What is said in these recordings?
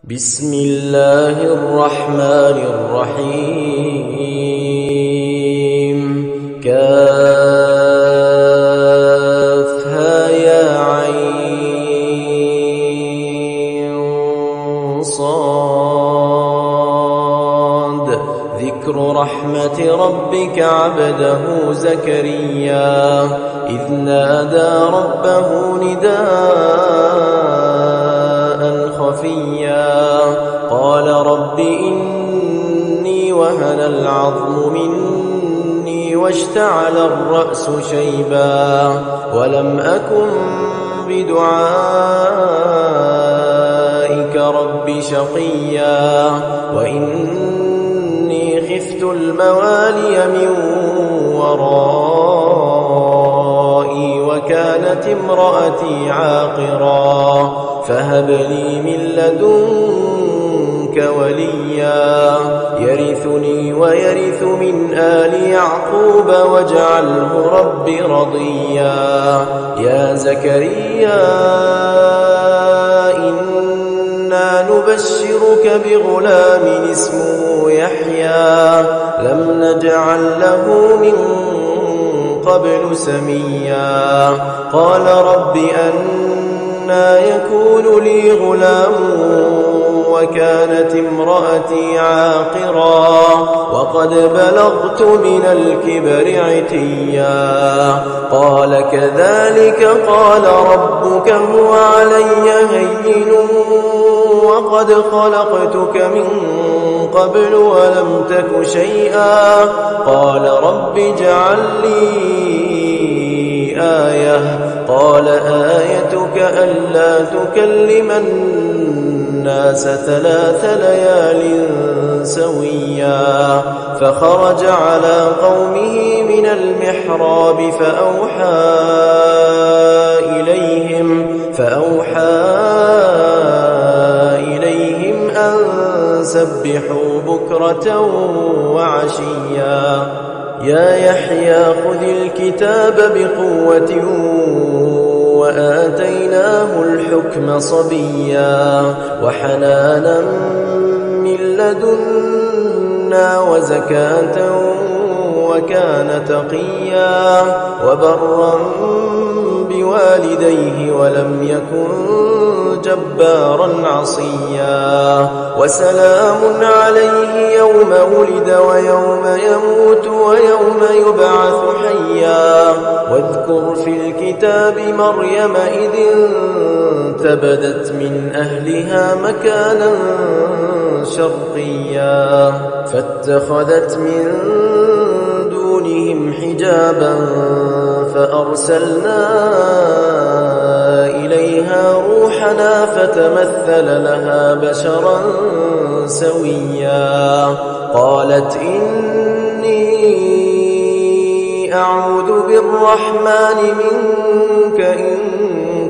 بسم الله الرحمن الرحيم كافها يا عين صاد ذكر رحمة ربك عبده زكريا إذ نادى ربه نداء خفيا قال رب إني وهن العظم مني واشتعل الرأس شيبا ولم أكن بدعائك رب شقيا وإني خفت الموالي من ورائي وكانت امرأتي عاقرا فهب لي من لدنك وليا يرثني ويرث من آل يعقوب واجعله رب رضيا يا زكريا إنا نبشرك بغلام اسمه يحيى لم نجعل له من قبل سميا قال رب أنى يكون لي غلام وكانت امرأتي عاقرا وقد بلغت من الكبر عتيا قال كذلك قال ربك هو علي هين وقد خلقتك من قبل ولم تك شيئا قال رب اجعل لي آية قال آيتك ألا تكلم الناس 3 ليال سويا فخرج على قومه من المحراب فأوحى إليهم أن سبحوا بكرة وعشيا يا يحيى خذ الكتاب بقوة وآتيناه الحكم صبيا وحنانا من لدنا وزكاة وكان تقيا وبرا بوالديه ولم يكن جبارا عصيا وسلام عليه يوم ولد ويوم يموت ويوم يبعث حيا واذكر في الكتاب مريم إذ انتبذت من أهلها مكانا شرقيا فاتخذت من دونهم حجابا فأرسلنا إليها روحنا فتمثل لها بشرا سويا قالت إني أعوذ بالرحمن منك إن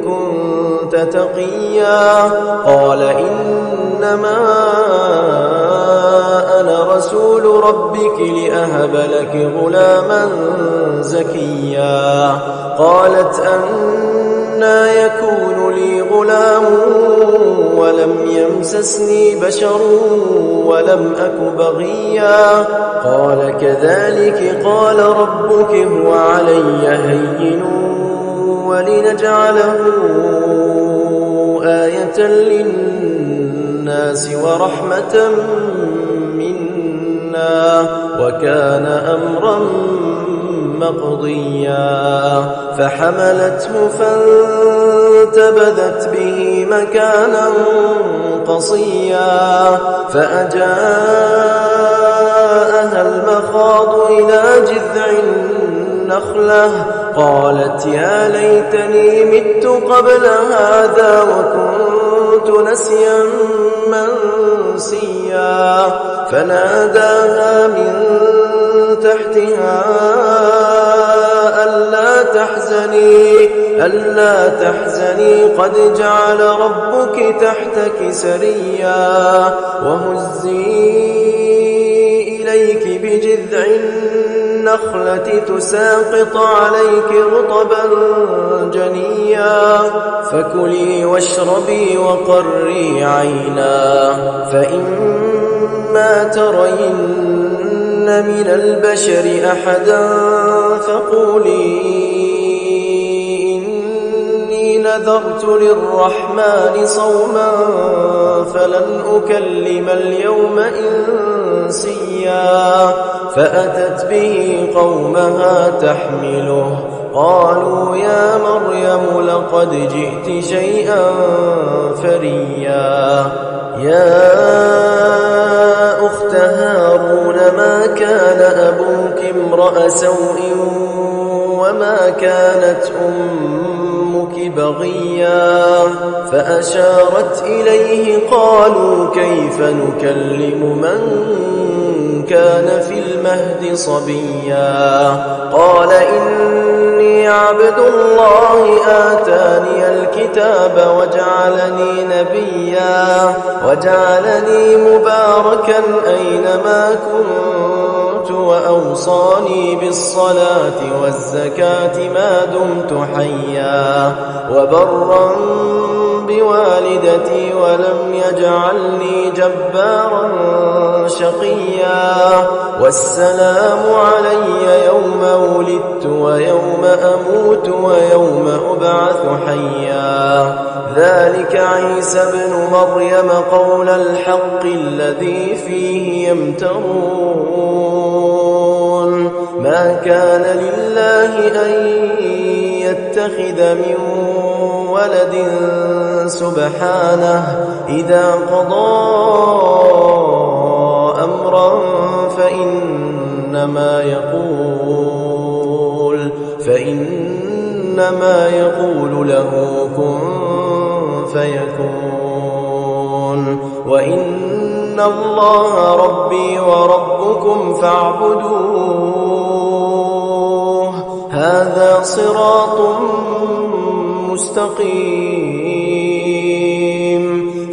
كنت تقيا قال إنما أنا رسول ربك لأهب لك غلاما زكيا قالت أنى يكون لي غلام ولم يمسسني بشر ولم أك بغيا قال كذلك قال ربك هو علي هين ولنجعله آية للناس ورحمة منا وكان أمرا مقضيا فحملته فانتبذت به مكانا قصيا فأجاءها المخاض إلى جذع النخلة قالت يا ليتني مت قبل هذا وكنت نسيا منسيا فناداها من تحتها ألا تحزني قد جعل ربك تحتك سريا وهزي إليك بجذع النخلة تساقط عليك رطبا جنيا فكلي واشربي وقري عينا فإما ترين من البشر أحدا فقولي نذرت للرحمن صوما فلن أكلم اليوم إنسيا فأتت به قومها تحمله قالوا يا مريم لقد جئت شيئا فريا يا أخت هارون ما كان أبوك امرأ سوء وما كانت أمك بغيا فأشارت إليه قالوا كيف نكلم من كان في المهد صبيا قال إني عبد الله آتاني الكتاب وجعلني نبيا وجعلني مباركا أينما كنت وأوصاني بالصلاة والزكاة ما دمت حيا وبرا بوالدتي ولم يجعلني جبارا شقيا والسلام علي يوم ولدت ويوم أموت ويوم أبعث حيا ذلك عيسى ابن مريم قول الحق الذي فيه يمترون ما كان لله أن يتخذ من ولد سبحانه إذا قضى أمرا فإنما يقول له كن فيكون وإن الله ربي وربكم فاعبدوه هذا صراط مستقيم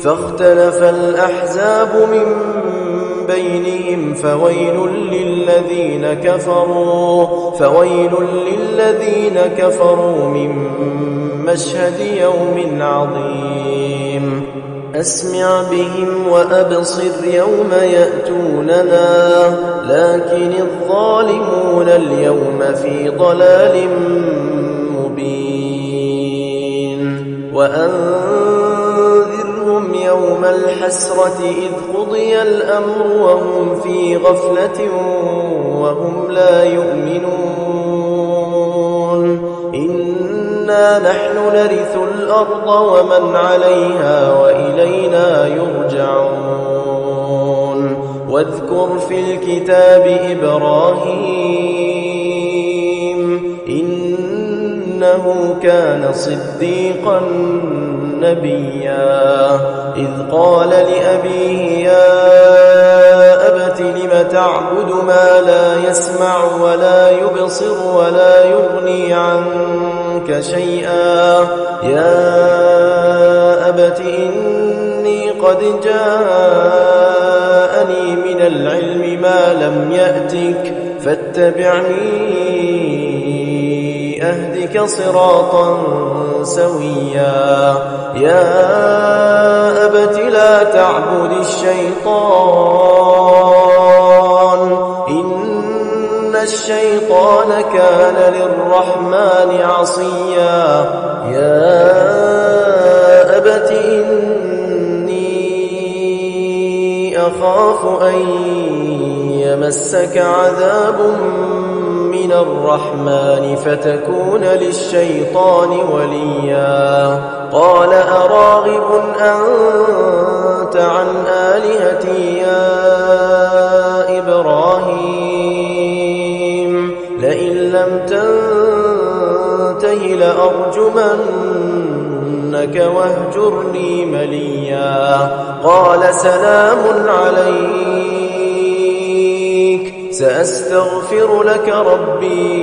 فاختلف الأحزاب من بينهم فويل للذين كفروا من مشهد يوم عظيم أسمع بهم وأبصر يوم يأتوننا لكن الظالمون اليوم في ضلال مبين وأنذرهم يوم الحسرة إذ قضي الأمر وهم في غفلة وهم لا يؤمنون إنا نحن نرث الأرض ومن عليها وإلينا يرجعون واذكر في الكتاب إبراهيم إنه كان صديقا نبيا إذ قال لأبيه يا أبت لم تعبد ما لا يسمع ولا يبصر ولا يغني عنك شيئا يا أبت إني قد جاءني من العلم ما لم يأتك فاتبعني أهدك صراطا سويا يا أبت لا تعبد الشيطان إن الشيطان كان للرحمن عصيا يا أبت إني أخاف أن يمسك عذاب من الرحمن فتكون للشيطان وليا قال أراغب أنت عن آلهتي يا إبراهيم لئن لم تنته لأرجمنك واهجرني مليا قال سلام عليك سأستغفر لك ربي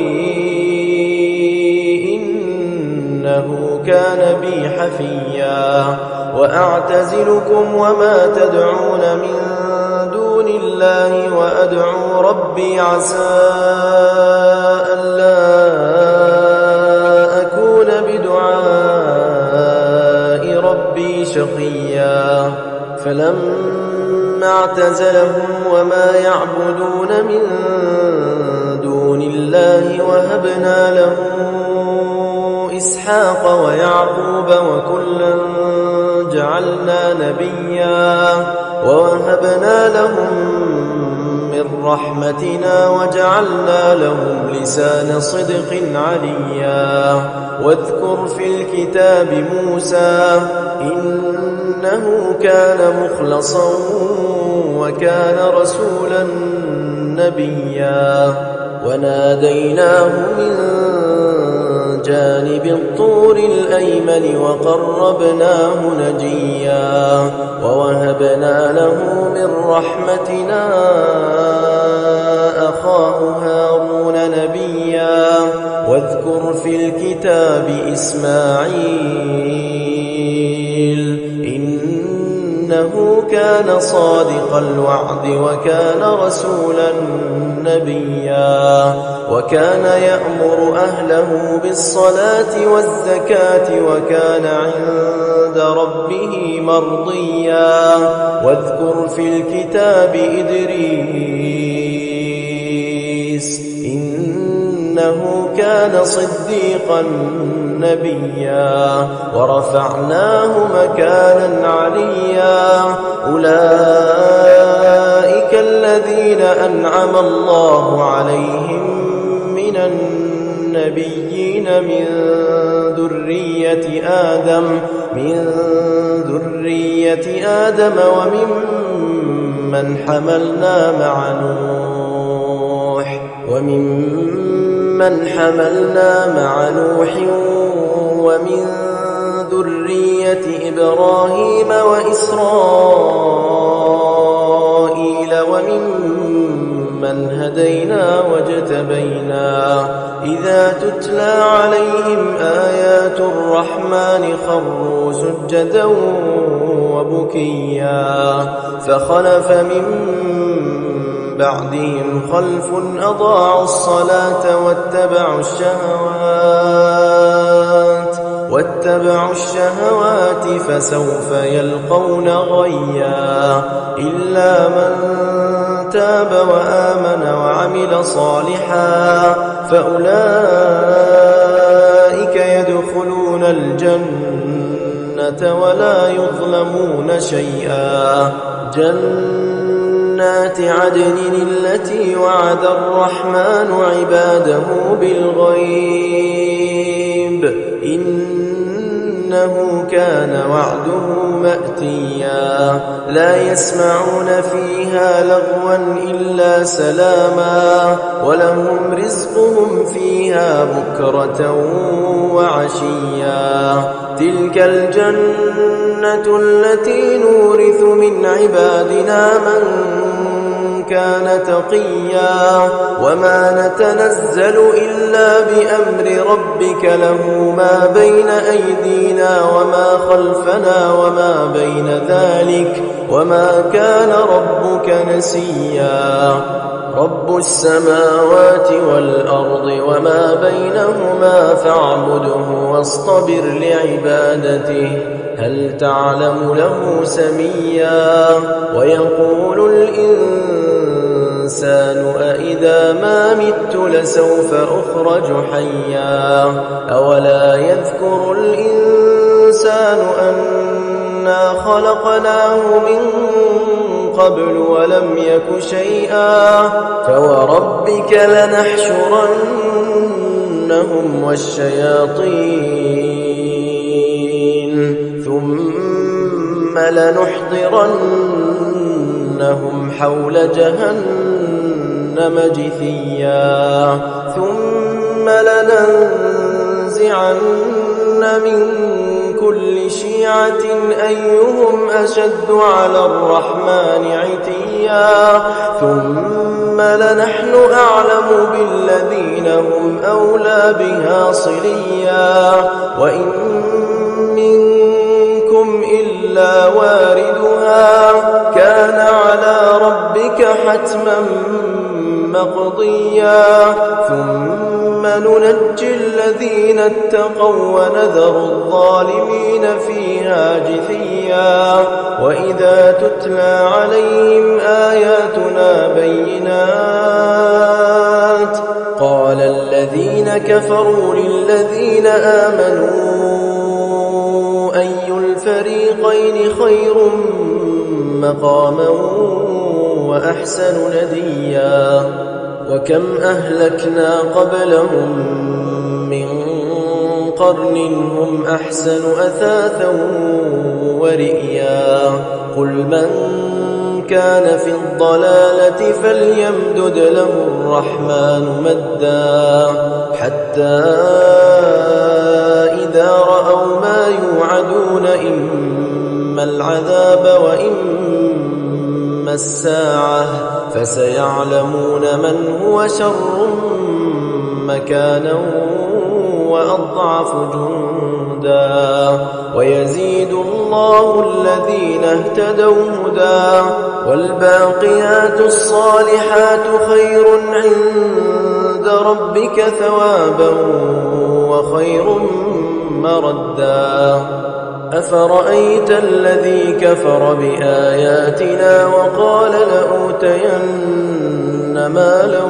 إنه كان بي حفيا وأعتزلكم وما تدعون من دون دون الله وأدعو ربي عسى ألا أكون بدعاء ربي شقيا فلما اعتزلهم وما يعبدون من دون الله وهبنا له إسحاق ويعقوب وكلا جعلنا نبيا ووهبنا لهم من رحمتنا وجعلنا لهم لسان صدق عليا واذكر في الكتاب موسى إنه كان مخلصا وكان رسولا نبيا وناديناه من جانب الطور الأيمن وقربناه نجيا ووهبنا له من رحمتنا أخاه هارون نبيا واذكر في الكتاب إسماعيل إنه كان صادق الوعد وكان رسولا نبيا وكان يأمر أهله بالصلاة والزكاة وكان عند ربه مرضيا واذكر في الكتاب إدريس إنه كان صديقا نبيا ورفعناه مكانا عليا أولئك الذين أنعم الله عليهم من النبيين من ذرية آدم وممن حملنا مع نوح ومن ذرية إبراهيم وإسرائيل وممن هدينا واجتبينا إذا تتلى عليهم آيات الرحمن خروا سجدا وبكيا فخلف من بعدهم خلف أضاعوا الصلاة واتبعوا الشهوات فسوف يلقون غيا إلا من تاب وآمن وعمل صالحا فأولئك يدخلون الجنة ولا يظلمون شيئا جنات عدن التي وعد الرحمن عباده بالغيب إنه كان وعده مأتيا لا يسمعون فيها لغوا إلا سلاما ولهم رزقهم فيها بكرة وعشيا تلك الجنة التي نورث من عبادنا من كان تقيا وما نتنزل إلا بأمر ربك له ما بين أيدينا وما خلفنا وما بين ذلك وما كان ربك نسيا رب السماوات والأرض وما بينهما فاعبده واصطبر لعبادته هل تعلم له سميا ويقول الإنسان أإذا ما مت لسوف أخرج حيا أولا يذكر الإنسان أنا خلقناه من قبل ولم يك شيئا فوربك لنحشرنهم والشياطين ثم لنحضرنهم حول جهنم جثيا ثم لننزعن من كل شيعة أيهم أشد على الرحمن عتيا ثم لنحن أعلم بالذين هم أولى بها صليا وإن منكم إلا واردها كان على ربك حتما مقضيا ثم ننجي الذين اتقوا ونذر الظالمين فيها جثيا وإذا تتلى عليهم آياتنا بينات قال الذين كفروا للذين آمنوا أي الفريقين خير مقاما وأحسن نديا وكم أهلكنا قبلهم من قرن هم أحسن أثاثا ورئيا قل من كان في الضلالة فليمدد له الرحمن مدا حتى إذا رأوا ما يوعدون إما العذاب وإما الساعة فسيعلمون من هو شر مكانا وأضعف جندا ويزيد الله الذين اهتدوا هدى والباقيات الصالحات خير عند ربك ثوابا وخير مردا أفرأيت الذي كفر بآياتنا وقال لأوتين مالا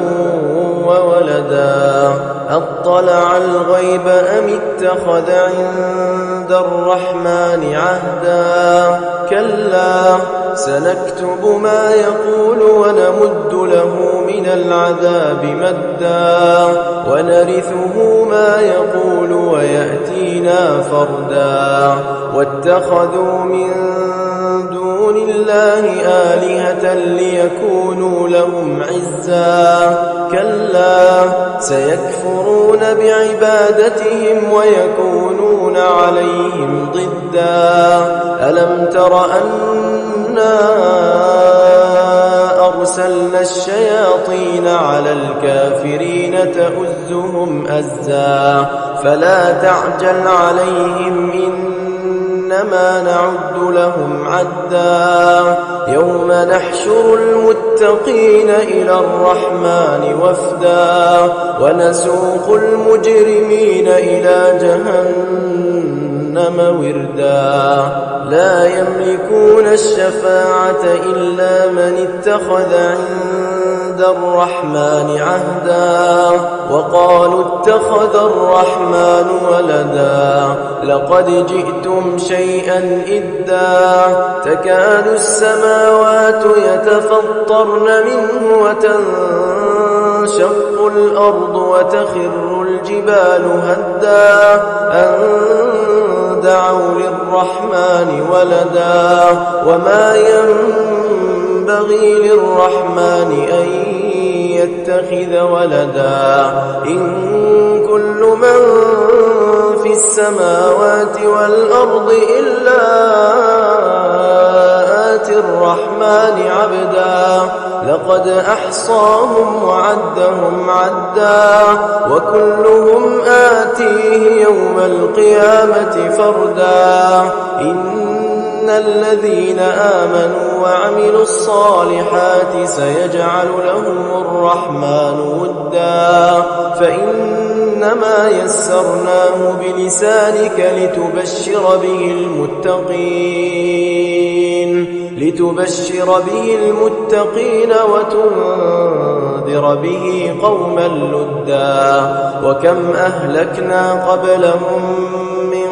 وولدا أطلع الغيب أم اتخذ عند الرحمن عهدا كلا سنكتب ما يقول ونمد له من العذاب مدا ونرثه ما يقول ويأتينا فردا واتخذوا من دون الله آلهة ليكونوا لهم عزا كلا سيكفرون بعبادتهم ويكونون عليهم ضدا ألم تر أنا أرسلنا الشياطين على الكافرين تؤزهم أزا فلا تعجل عليهم إنما نعد لهم عدا يوم نحشر المتقين إلى الرحمن وفدا ونسوق المجرمين إلى جهنم وردا لا يملكون الشفاعة إلا من اتخذ عند الرحمن عهدا وقالوا اتخذ الرحمن ولدا لقد جئتم شيئا إدا تكاد السماوات يتفطرن منه وتنشق الأرض وتخر الجبال هدا أن دعوا للرحمن ولدا وما ينبغي للرحمن أن يتخذ ولدا إن كل من في السماوات والأرض إلا آتي الرحمن عبدا لقد أحصاهم وعدهم عدا وكلهم آتيه يوم القيامة فردا إن الذين آمنوا وعملوا الصالحات سيجعل لهم الرحمن ودا فإنما يسرناه بلسانك لتبشر به المتقين وتنذر به قوما لدا وكم أهلكنا قبلهم من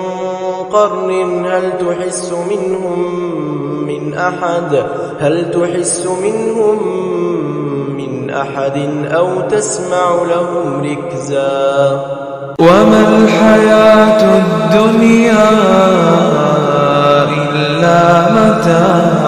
قرن هل تحس منهم من أحد أو تسمع لهم ركزا وما الحياة الدنيا إلا متاع